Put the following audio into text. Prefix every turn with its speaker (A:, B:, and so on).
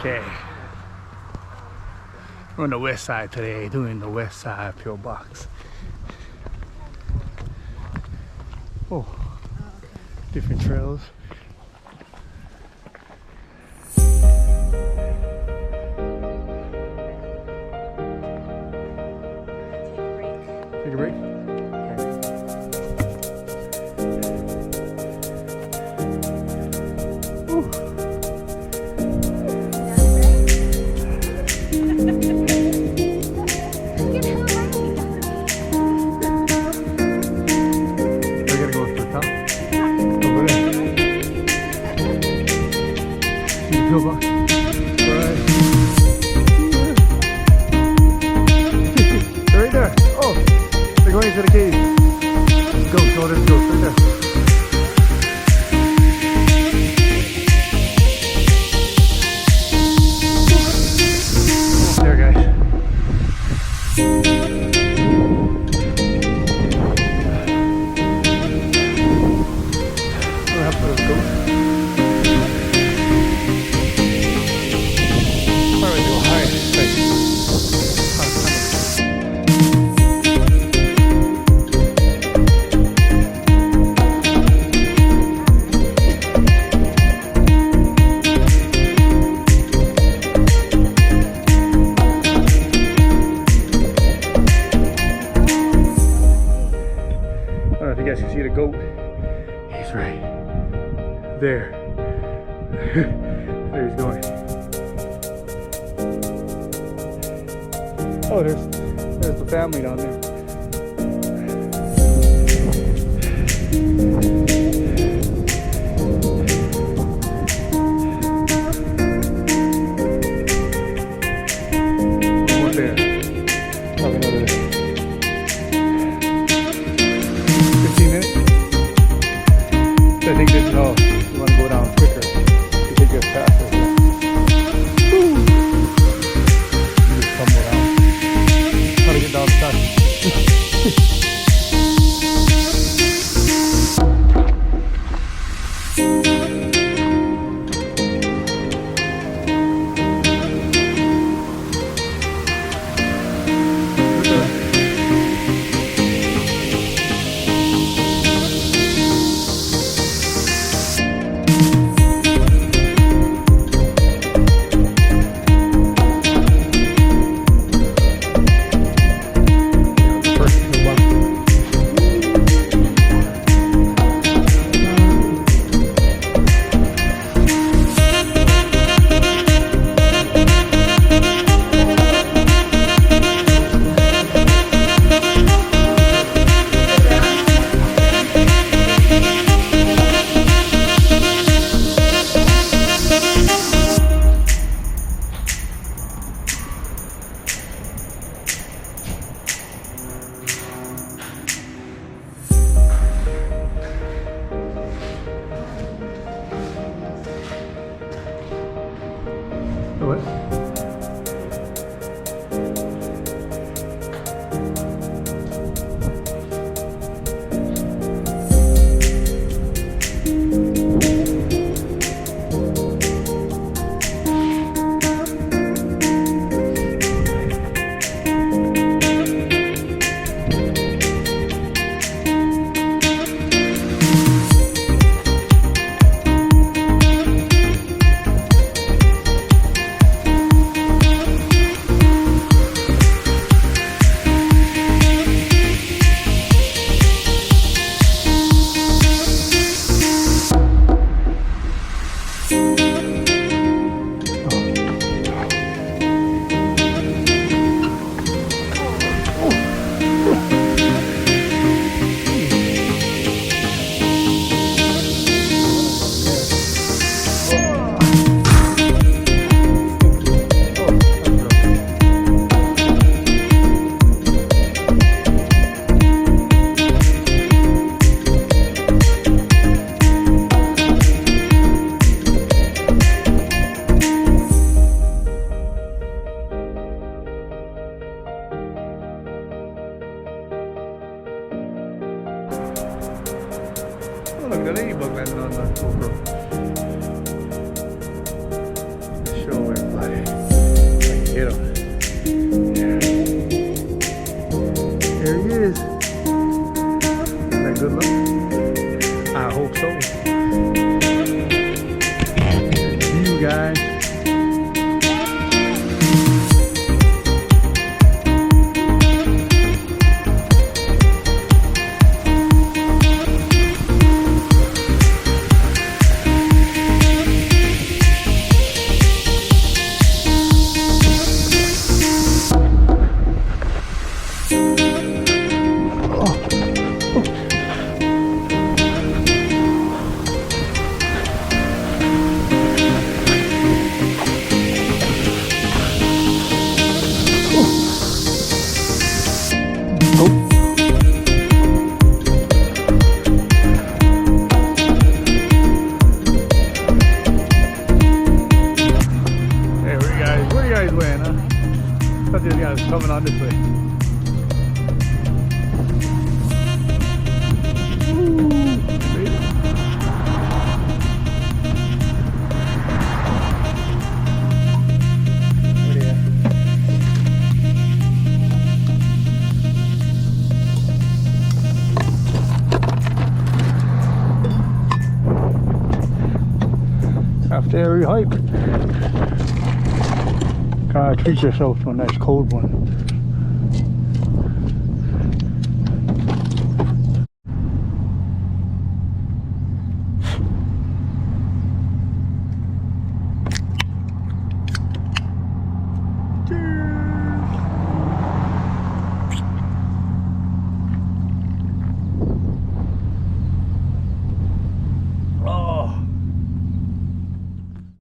A: Okay. We're on the west side today, doing the west side pillbox. Oh, different trails. Take a break. Pillbox. Right. They're right there. Oh, they're going into the cave. Ghost, no, there's ghost right there. There, guys. What happened to those ghosts? You guys can see the goat. He's right there. There he's going. Oh, there's the family down there. One there. Probably another there. 15 minutes? I think this is how you want to go down quicker. You take it faster. Woo! You just tumble down. How to get down fast. What? Oh, look, the ladybug landed on the GoPro. Show everybody. hit him. There he is. Is that good luck? I hope so. See you guys. These guys coming on this way. After every hike, treat yourself to a nice cold one.